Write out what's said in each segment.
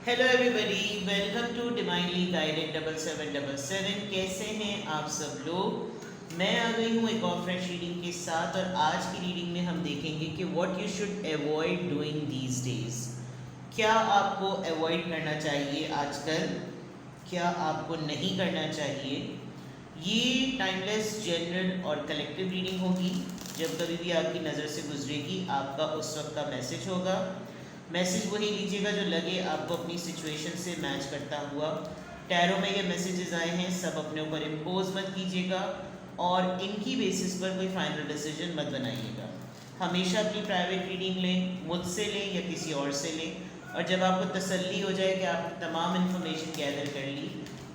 Hello everybody, welcome to divinely guided 7777। कैसे हैं आप सब लोग। मैं आ गई हूँ एक और फ्रेश रीडिंग के साथ और आज की रीडिंग में हम देखेंगे कि what you should avoid doing these days. क्या आपको अवॉइड करना चाहिए आजकल, क्या आपको नहीं करना चाहिए। ये टाइमलेस, जनरल और कलेक्टिव रीडिंग होगी। जब कभी भी आपकी नज़र से गुजरेगी आपका उस वक्त का मैसेज होगा। मैसेज वही लीजिएगा जो लगे आपको अपनी सिचुएशन से मैच करता हुआ। टैरो में ये मैसेजेस आए हैं, सब अपने ऊपर इम्पोज मत कीजिएगा और इनकी बेसिस पर कोई फाइनल डिसीजन मत बनाइएगा। हमेशा अपनी प्राइवेट रीडिंग लें, मुझसे लें या किसी और से लें, और जब आपको तसल्ली हो जाए कि आपने तमाम इन्फॉर्मेशन गैदर कर ली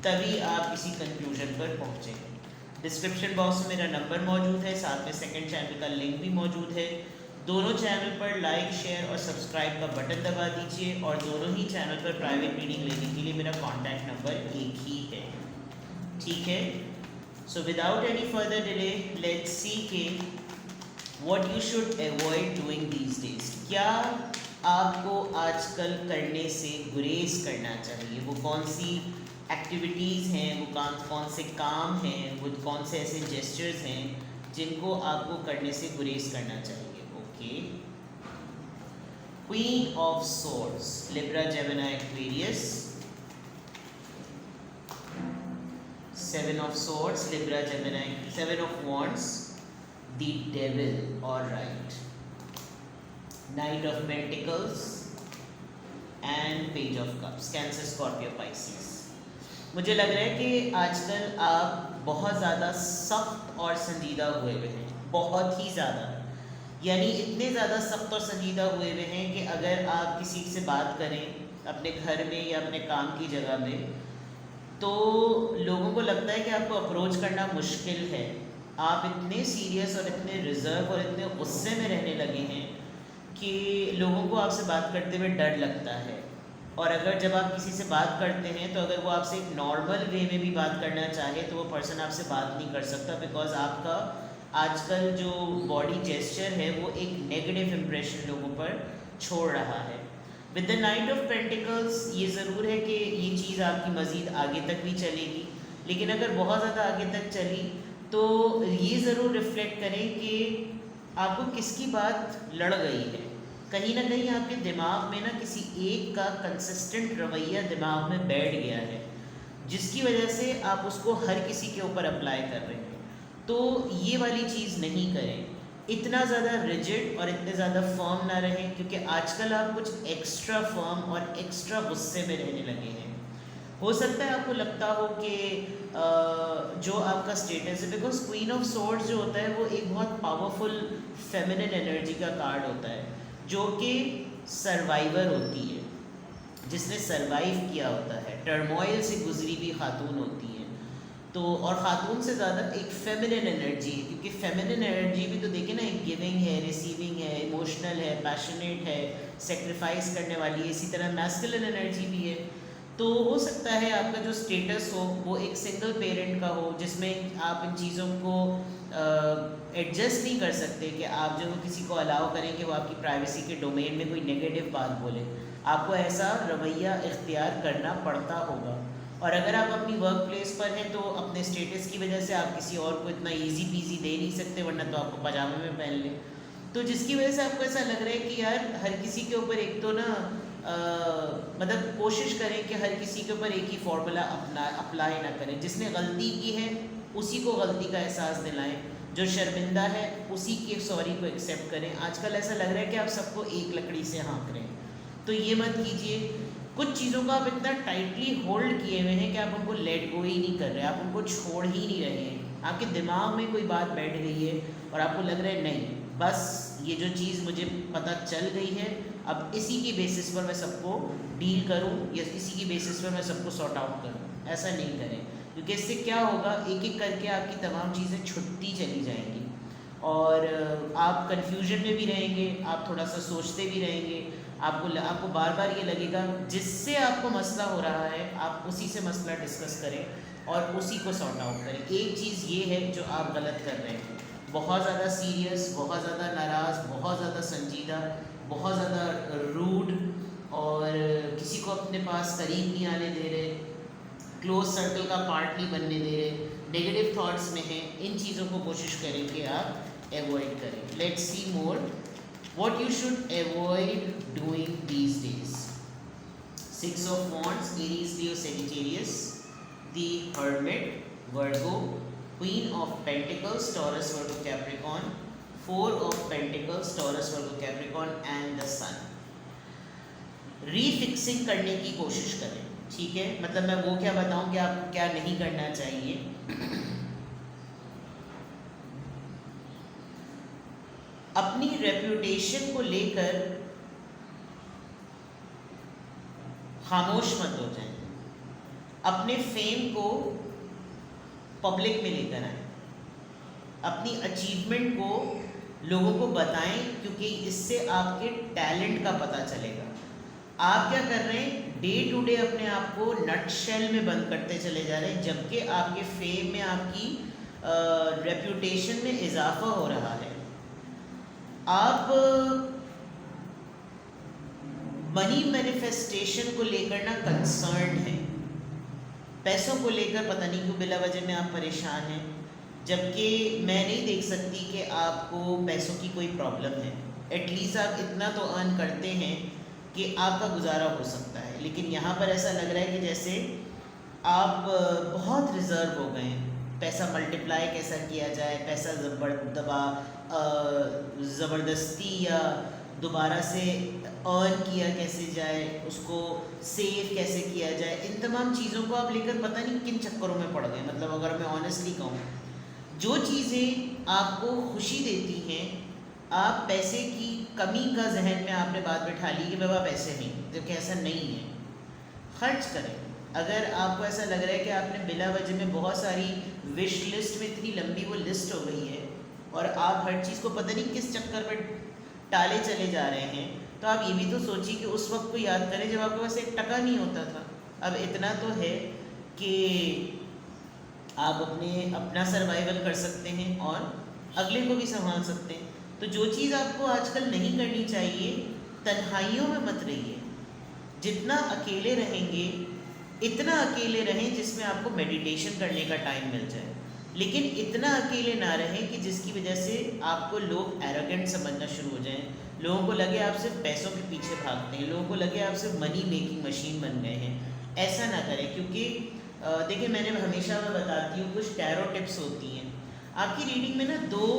तभी आप किसी कंक्लूजन पर पहुँचेंगे। डिस्क्रिप्शन बॉक्स में मेरा नंबर मौजूद है, साथ में सेकंड चैनल का लिंक भी मौजूद है। दोनों चैनल पर लाइक, शेयर और सब्सक्राइब का बटन दबा दीजिए और दोनों ही चैनल पर प्राइवेट रीडिंग लेने के लिए मेरा कॉन्टैक्ट नंबर एक ही है, ठीक है। So without any further delay let's see के what you should avoid doing these days. क्या आपको आजकल करने से गुरेज करना चाहिए, वो कौन सी एक्टिविटीज़ हैं, वो कौन से काम हैं, वो कौन से ऐसे जेस्चर्स हैं जिनको आपको करने से गुरेज करना चाहिए। Okay, queen of swords, Libra, Gemini, Aquarius. Seven of swords, Libra, Gemini, seven of wands, the devil, alright. Night of pentacles and page of cups, cancer, Scorpio, Pisces. मुझे लग रहा है कि आजकल आप बहुत ज़्यादा सख्त और संजीदा हुए हुए हैं, बहुत ही ज़्यादा, यानी इतने ज़्यादा सख्त और संजीदा हुए हुए हैं कि अगर आप किसी से बात करें अपने घर में या अपने काम की जगह में तो लोगों को लगता है कि आपको अप्रोच करना मुश्किल है। आप इतने सीरियस और इतने रिज़र्व और इतने गुस्से में रहने लगे हैं कि लोगों को आपसे बात करते हुए डर लगता है। और अगर जब आप किसी से बात करते हैं तो अगर वो आपसे एक नॉर्मल वे में भी बात करना चाहे तो वो पर्सन आपसे बात नहीं कर सकता, बिकॉज आपका आजकल जो बॉडी जेस्चर है वो एक नेगेटिव इम्प्रेशन लोगों पर छोड़ रहा है। With the night of pentacles ये ज़रूर है कि ये चीज़ आपकी मज़ीद आगे तक भी चलेगी, लेकिन अगर बहुत ज़्यादा आगे तक चली तो ये ज़रूर रिफ्लेक्ट करें कि आपको किसकी बात लड़ गई है। कहीं ना कहीं आपके दिमाग में ना किसी एक का कंसिस्टेंट रवैया दिमाग में बैठ गया है जिसकी वजह से आप उसको हर किसी के ऊपर अप्लाई कर रहे हैं। तो ये वाली चीज़ नहीं करें, इतना ज़्यादा रिजिड और इतने ज़्यादा फर्म ना रहें, क्योंकि आजकल आप कुछ एक्स्ट्रा फर्म और एक्स्ट्रा गुस्से में रहने लगे हैं। हो सकता है आपको लगता हो कि जो आपका स्टेटस है, बिकॉज क्वीन ऑफ सोर्ड्स जो होता है वो एक बहुत पावरफुल फेमिनिन एनर्जी का कार्ड होता है जो कि सर्वाइवर होती है, जिसने सर्वाइव किया होता है, टर्मोइल से गुजरी हुई खातून होती है। तो और ख़ातून से ज़्यादा एक फेमिनिन एनर्जी है, क्योंकि फेमिनिन एनर्जी भी तो देखें ना, एक गिविंग है, रिसीविंग है, इमोशनल है, पैशनेट है, सेक्रीफाइस करने वाली है। इसी तरह मैस्कुलिन एनर्जी भी है। तो हो सकता है आपका जो स्टेटस हो वो एक सिंगल पेरेंट का हो, जिसमें आप इन चीज़ों को एडजस्ट नहीं कर सकते कि आप जो किसी को अलाउ करें कि वो आपकी प्राइवेसी के डोमेन में कोई नेगेटिव बात बोले। आपको ऐसा रवैया इख्तियार करना पड़ता होगा। और अगर आप अपनी वर्क प्लेस पर हैं तो अपने स्टेटस की वजह से आप किसी और को इतना इजी पीजी दे नहीं सकते, वरना तो आपको पजामे में पहन लें। तो जिसकी वजह से आपको ऐसा लग रहा है कि यार हर किसी के ऊपर एक तो ना मतलब कोशिश करें कि हर किसी के ऊपर एक ही फार्मूला अप्लाई ना करें। जिसने गलती की है उसी को गलती का एहसास दिलाएं, जो शर्मिंदा है उसी के सॉरी को एक्सेप्ट करें। आजकल ऐसा लग रहा है कि आप सबको एक लकड़ी से हाँक रहे हैं, तो ये मत कीजिए। कुछ चीज़ों को आप इतना टाइटली होल्ड किए हुए हैं कि आप उनको लेट गो ही नहीं कर रहे, आप उनको छोड़ ही नहीं रहे हैं। आपके दिमाग में कोई बात बैठ गई है और आपको लग रहा है नहीं, बस ये जो चीज़ मुझे पता चल गई है, अब इसी की बेसिस पर मैं सबको डील करूं या इसी की बेसिस पर मैं सबको सॉर्ट आउट करूं। ऐसा नहीं करें, क्योंकि इससे क्या होगा, एक एक करके आपकी तमाम चीज़ें छुटती चली जाएंगी और आप कन्फ्यूजन में भी रहेंगे, आप थोड़ा सा सोचते भी रहेंगे। आपको बार बार ये लगेगा जिससे आपको मसला हो रहा है आप उसी से मसला डिस्कस करें और उसी को सॉर्ट आउट करें। एक चीज़ ये है जो आप गलत कर रहे हैं, बहुत ज़्यादा सीरियस, बहुत ज़्यादा नाराज़, बहुत ज़्यादा संजीदा, बहुत ज़्यादा रूड और किसी किसी को अपने पास करीब नहीं आने दे रहे, क्लोज सर्कल का पार्ट नहीं बनने दे रहे, नेगेटिव थॉट्स में हैं, इन चीज़ों को कोशिश करें कि आप एवॉइड करें. Let's see more what you should avoid doing these days. 6 of Wands, Aries, Leo, Sagittarius, the Hermit, Virgo, Queen of Pentacles, Taurus, Virgo, Capricorn, 4 of Pentacles, Taurus, Virgo, Capricorn and the Sun. रीफिक्सिंग करने की कोशिश करें. ठीक है, मतलब मैं वो क्या बताऊं कि आप क्या नहीं करना चाहिए. अपनी रेप्यूटेशन को लेकर खामोश मत हो जाएं. अपने फेम को पब्लिक में लेकर आएं. अपनी अचीवमेंट को लोगों को बताएं, क्योंकि इससे आपके टैलेंट का पता चलेगा. आप क्या कर रहे हैं, डे टू डे अपने आप को नटशेल में बंद करते चले जा रहे हैं, जबकि आपके फेम में, आपकी रेप्यूटेशन में इजाफा हो रहा है. आप मनी मैनिफेस्टेशन को लेकर ना कंसर्न है. पैसों को लेकर पता नहीं क्यों बिला वजह में आप परेशान हैं, जबकि मैं नहीं देख सकती कि आपको पैसों की कोई प्रॉब्लम है. एटलीस्ट आप इतना तो अर्न करते हैं कि आपका गुजारा हो सकता है. लेकिन यहाँ पर ऐसा लग रहा है कि जैसे आप बहुत रिज़र्व हो गए हैं. पैसा मल्टीप्लाई कैसा किया जाए, पैसा ज़बरदस्ती या दोबारा से अर्न किया कैसे जाए, उसको सेव कैसे किया जाए, इन तमाम चीज़ों को आप लेकर पता नहीं किन चक्करों में पड़ गए. मतलब अगर मैं ऑनेस्टली कहूँ, जो चीज़ें आपको खुशी देती हैं, आप पैसे की कमी का जहन में आपने बात बैठा ली कि बाबा पैसे नहीं, जबकि ऐसा नहीं है. खर्च करें. अगर आपको ऐसा लग रहा है कि आपने बिला वजह में बहुत सारी विश लिस्ट में इतनी लंबी वो लिस्ट हो गई है और आप हर चीज़ को पता नहीं किस चक्कर में टाले चले जा रहे हैं, तो आप ये भी तो सोचिए कि उस वक्त को याद करें जब आपके पास 1 टका नहीं होता था. अब इतना तो है कि आप अपना सर्वाइवल कर सकते हैं और अगले को भी संभाल सकते हैं. तो जो चीज़ आपको आजकल नहीं करनी चाहिए, तन्हाइयों में मत रहिए. जितना अकेले रहेंगे इतना अकेले रहें जिसमें आपको मेडिटेशन करने का टाइम मिल जाए. लेकिन इतना अकेले ना रहें कि जिसकी वजह से आपको लोग एरोगेंट समझना शुरू हो जाएं, लोगों को लगे आप सिर्फ पैसों के पीछे भागते हैं, लोगों को लगे आप सिर्फ मनी मेकिंग मशीन बन गए हैं. ऐसा ना करें, क्योंकि देखिए मैंने हमेशा मैं बताती हूँ कुछ टैरो टिप्स होती हैं. आपकी रीडिंग में ना 2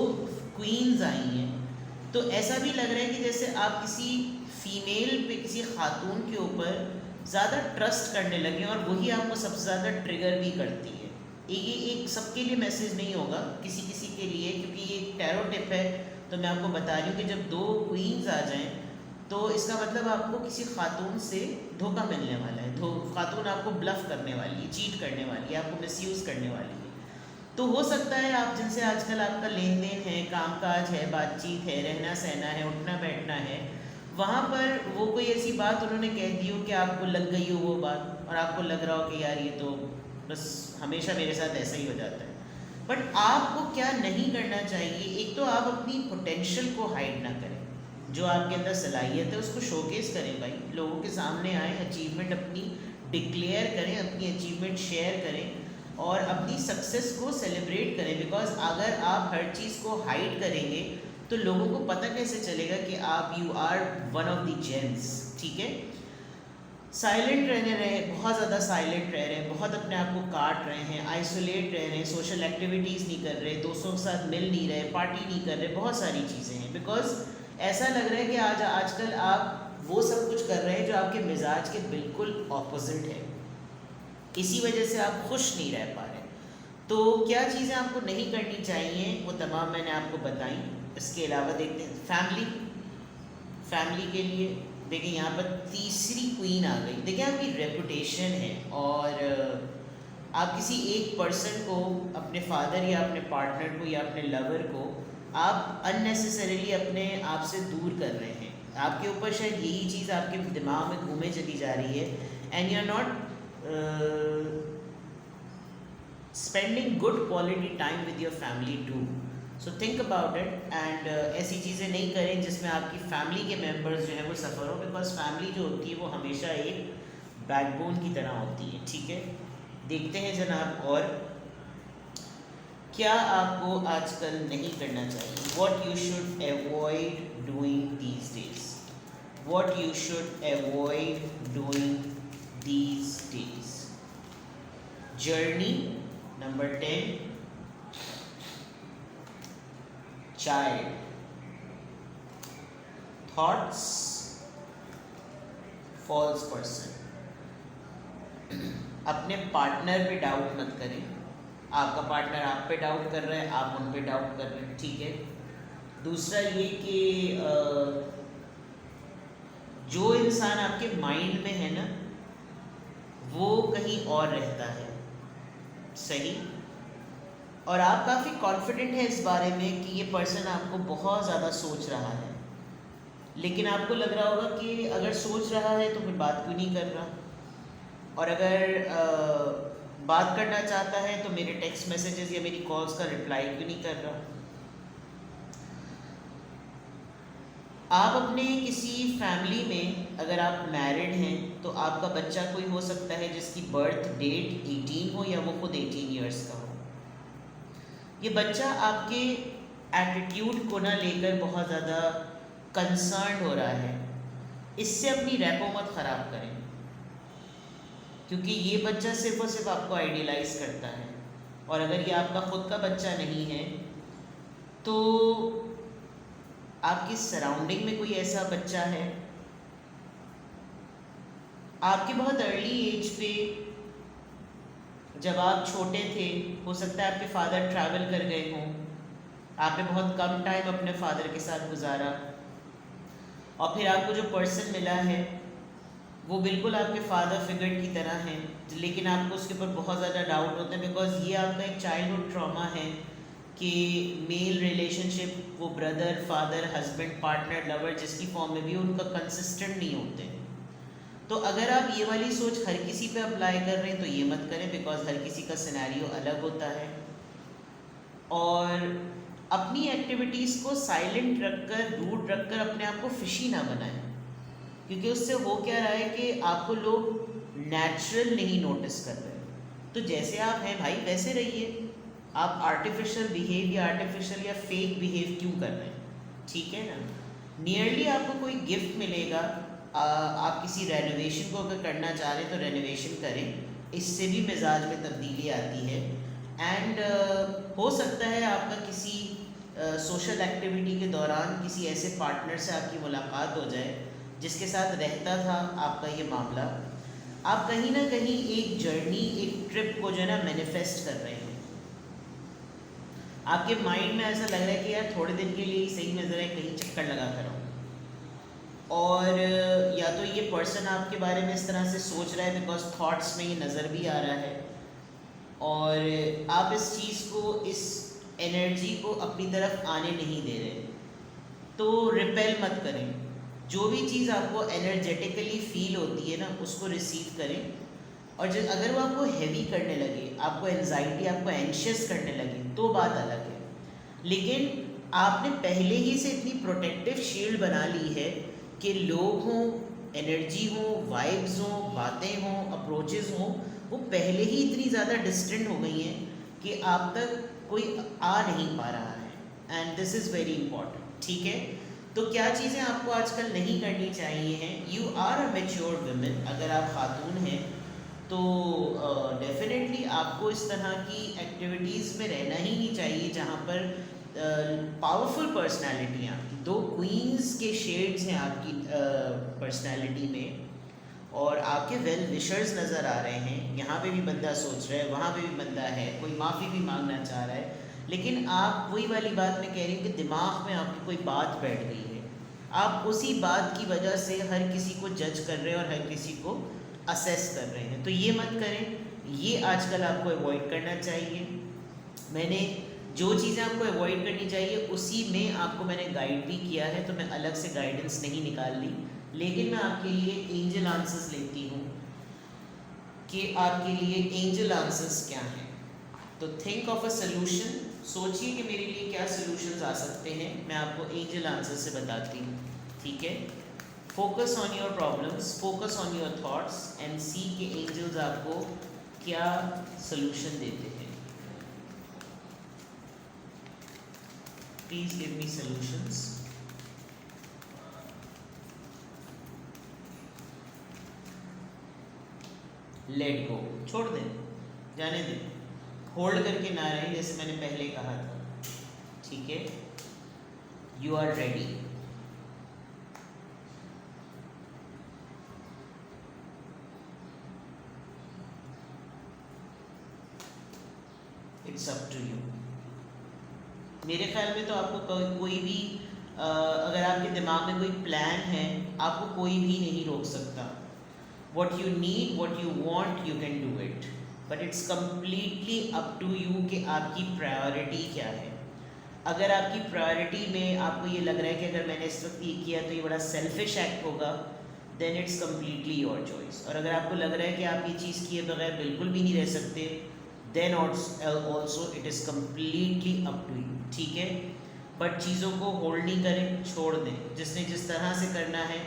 क्वींस आई हैं, तो ऐसा भी लग रहा है कि जैसे आप किसी फीमेल पे, किसी खातून के ऊपर ज़्यादा ट्रस्ट करने लगे और वही आपको सबसे ज़्यादा ट्रिगर भी करती है. ये एक सबके लिए मैसेज नहीं होगा, किसी किसी के लिए, क्योंकि ये एक टैरो टिप है. तो मैं आपको बता रही हूँ कि जब 2 क्वींस आ जाएं तो इसका मतलब आपको किसी खातून से धोखा मिलने वाला है. खातून आपको ब्लफ करने वाली है, चीट करने वाली है, आपको मिसयूज़ करने वाली है. तो हो सकता है आप जिनसे आजकल आपका लेन देन है, कामकाज है, बातचीत है, रहना सहना है, उठना बैठना है, वहाँ पर वो कोई ऐसी बात उन्होंने कह दी हो कि आपको लग गई हो वो बात, और आपको लग रहा हो कि यार ये तो बस हमेशा मेरे साथ ऐसा ही हो जाता है. बट आपको क्या नहीं करना चाहिए, एक तो आप अपनी पोटेंशियल को हाइड ना करें. जो आपके अंदर सलाहियत है उसको शोकेस करें भाई, लोगों के सामने आए, अचीवमेंट अपनी डिक्लेयर करें, अपनी अचीवमेंट शेयर करें और अपनी सक्सेस को सेलिब्रेट करें. बिकॉज अगर आप हर चीज़ को हाइड करेंगे तो लोगों को पता कैसे चलेगा कि आप you are one of the gems. ठीक है, साइलेंट रहने रहे, बहुत ज़्यादा साइलेंट रह रहे हैं, बहुत अपने आप को काट रहे हैं, आइसोलेट रह रहे हैं, सोशल एक्टिविटीज़ नहीं कर रहे, दोस्तों के साथ मिल नहीं रहे, पार्टी नहीं कर रहे, बहुत सारी चीज़ें हैं. बिकॉज ऐसा लग रहा है कि आजकल आप वो सब कुछ कर रहे हैं जो आपके मिजाज के बिल्कुल ऑपोजिट है. इसी वजह से आप खुश नहीं रह पा रहे. तो क्या चीज़ें आपको नहीं करनी चाहिए वो तमाम मैंने आपको बताई. इसके अलावा देखते हैं फैमिली के लिए. देखिए यहाँ पर तीसरी क्वीन आ गई. देखिए आपकी रेपुटेशन है और आप किसी एक पर्सन को, अपने फादर या अपने पार्टनर को या अपने लवर को आप अननेसेसरीली अपने आप से दूर कर रहे हैं. आपके ऊपर शायद यही चीज़ आपके दिमाग में घूमे चली जा रही है and you are not spending good quality time with your family too. So think about it and ऐसी चीज़ें नहीं करें जिसमें आपकी फैमिली के मेम्बर्स जो हैं वो सफ़र हो. बिकॉज फैमिली जो होती है वो हमेशा एक बैकबोन की तरह होती है, ठीक है। देखते हैं जनाब, और क्या आपको आजकल नहीं करना चाहिए, what you should avoid doing these days, what you should avoid doing these days. Journey number 10, child, thoughts, false person. अपने पार्टनर पे डाउट मत करें, आपका पार्टनर आप पे डाउट कर रहा है, आप उन पे डाउट कर रहे हैं, ठीक है। दूसरा ये कि जो इंसान आपके माइंड में है ना, वो कहीं और रहता है, सही, और आप काफ़ी कॉन्फिडेंट है इस बारे में कि ये पर्सन आपको बहुत ज़्यादा सोच रहा है, लेकिन आपको लग रहा होगा कि अगर सोच रहा है तो फिर बात क्यों नहीं कर रहा, और अगर बात करना चाहता है तो मेरे टेक्स्ट मैसेजेस या मेरी कॉल्स का रिप्लाई क्यों नहीं कर रहा। आप अपने किसी फैमिली में अगर आप मैरिड हैं तो आपका बच्चा कोई हो सकता है जिसकी बर्थ डेट 18 हो या वो खुद 18 ईयर्स का हो। ये बच्चा आपके एटीट्यूड को ना लेकर बहुत ज़्यादा कंसर्न हो रहा है, इससे अपनी रैपो मत ख़राब करें, क्योंकि ये बच्चा सिर्फ और सिर्फ आपको आइडियलाइज करता है, और अगर ये आपका खुद का बच्चा नहीं है तो आपकी सराउंडिंग में कोई ऐसा बच्चा है, आपके बहुत अर्ली एज पे जब आप छोटे थे, हो सकता है आपके फादर ट्रैवल कर गए हों, आपने बहुत कम टाइम अपने फादर के साथ गुजारा, और फिर आपको जो पर्सन मिला है वो बिल्कुल आपके फादर फिगर की तरह है, लेकिन आपको उसके ऊपर बहुत ज़्यादा डाउट होता है, बिकॉज ये आपका एक चाइल्डहुड ट्रॉमा है कि मेल रिलेशनशिप, वो brother, father, husband, partner, lover जिसकी फॉर्म में भी उनका कंसिस्टेंट नहीं होते। तो अगर आप ये वाली सोच हर किसी पे अप्लाई कर रहे हैं तो ये मत करें, बिकॉज हर किसी का सिनेरियो अलग होता है। और अपनी एक्टिविटीज़ को साइलेंट रखकर, रूट रखकर अपने आप को फिशी ना बनाएं, क्योंकि उससे हो क्या रहा है कि आपको लोग नेचुरल नहीं नोटिस कर रहे। तो जैसे आप हैं भाई वैसे रहिए, आप आर्टिफिशियल बिहेव या आर्टिफिशियल या फेक बिहेव क्यों कर रहे हैं, ठीक है ना। नियरली आपको कोई गिफ्ट मिलेगा, आप किसी रेनोवेशन को अगर करना चाह रहे हैं तो रेनोवेशन करें, इससे भी मिजाज में तब्दीली आती है। एंड हो सकता है आपका किसी सोशल एक्टिविटी के दौरान किसी ऐसे पार्टनर से आपकी मुलाकात हो जाए जिसके साथ रहता था आपका ये मामला। आप कहीं ना कहीं एक जर्नी, एक ट्रिप को जो है ना मैनिफेस्ट कर रहे हैं, आपके माइंड में ऐसा लग रहा है कि यार थोड़े दिन के लिए ही सही, मैं ज़रा कहीं चक्कर लगा कर आऊँ, और या तो ये पर्सन आपके बारे में इस तरह से सोच रहा है बिकॉज थॉट्स में ये नज़र भी आ रहा है, और आप इस चीज़ को, इस एनर्जी को अपनी तरफ आने नहीं दे रहे। तो रिपेल मत करें, जो भी चीज़ आपको एनर्जेटिकली फील होती है ना उसको रिसीव करें, और जब अगर वो आपको हैवी करने लगे, आपको एंजाइटी, आपको एंशियस करने लगे तो बात अलग है, लेकिन आपने पहले ही से इतनी प्रोटेक्टिव शील्ड बना ली है कि लोग हों, एनर्जी हो, वाइब्स हो, बातें हों, अप्रोचेस हों, वो पहले ही इतनी ज़्यादा डिस्टेंट हो गई हैं कि आप तक कोई आ नहीं पा रहा है, and this is very important, ठीक है। तो क्या चीज़ें आपको आजकल नहीं करनी चाहिए हैं, you are a mature women, अगर आप खातून हैं तो डेफिनेटली आपको इस तरह की एक्टिविटीज़ में रहना ही नहीं चाहिए जहाँ पर पावरफुल पर्सनालिटियाँ, दो क्वींस के शेड्स हैं आपकी पर्सनालिटी में, और आपके वेल विशर्स नज़र आ रहे हैं, यहाँ पे भी बंदा सोच रहा है, वहाँ पे भी बंदा है, कोई माफ़ी भी मांगना चाह रहा है, लेकिन आप वही वाली बात में कह रही हैं कि दिमाग में आपकी कोई बात बैठ गई है, आप उसी बात की वजह से हर किसी को जज कर रहे हैं और हर किसी को असेस कर रहे हैं। तो ये मत करें, ये आजकल आपको अवॉइड करना चाहिए। मैंने जो चीज़ें आपको अवॉइड करनी चाहिए उसी में आपको मैंने गाइड भी किया है, तो मैं अलग से गाइडेंस नहीं निकाल ली, लेकिन मैं आपके लिए एंजल आंसर्स लेती हूँ कि आपके लिए एंजल आंसर्स क्या हैं। तो थिंक ऑफ अ सलूशन, सोचिए कि मेरे लिए क्या सलूशंस आ सकते हैं, मैं आपको एंजल आंसर से बताती हूँ, ठीक है। Focus on your problems, focus on your thoughts and see के एंजल्स आपको क्या सोल्यूशन देते हैं. Please give me solutions. Let go, छोड़ दें, जाने दें, होल्ड करके ना रहें, जैसे मैंने पहले कहा था. ठीक है, you are ready. It's up to you. मेरे ख्याल में तो आपको कोई भी अगर आपके दिमाग में कोई प्लान है, आपको कोई भी नहीं रोक सकता. what you need, what you want, you can do it, but it's completely up to you कि आपकी प्रायोरिटी क्या है. अगर आपकी प्रायोरिटी में आपको ये लग रहा है कि अगर मैंने इस वक्त ये किया तो ये बड़ा सेल्फिश एक्ट होगा, then it's completely your choice. और अगर आपको लग रहा है कि आप ये चीज़ किए बगैर बिल्कुल भी नहीं रह सकते, then also it is completely up to you. ठीक है, बट चीज़ों को होल्ड नहीं करें, छोड़ दें. जिसने जिस तरह से करना है,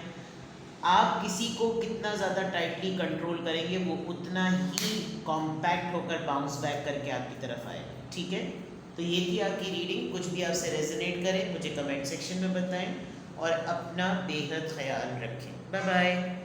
आप किसी को कितना ज़्यादा टाइटली कंट्रोल करेंगे वो उतना ही कॉम्पैक्ट होकर बाउंस बैक करके आपकी तरफ आएगा. ठीक है, तो ये थी आपकी रीडिंग. कुछ भी आपसे रेजोनेट करे मुझे कमेंट सेक्शन में बताएं और अपना बेहद ख्याल रखें. Bye bye.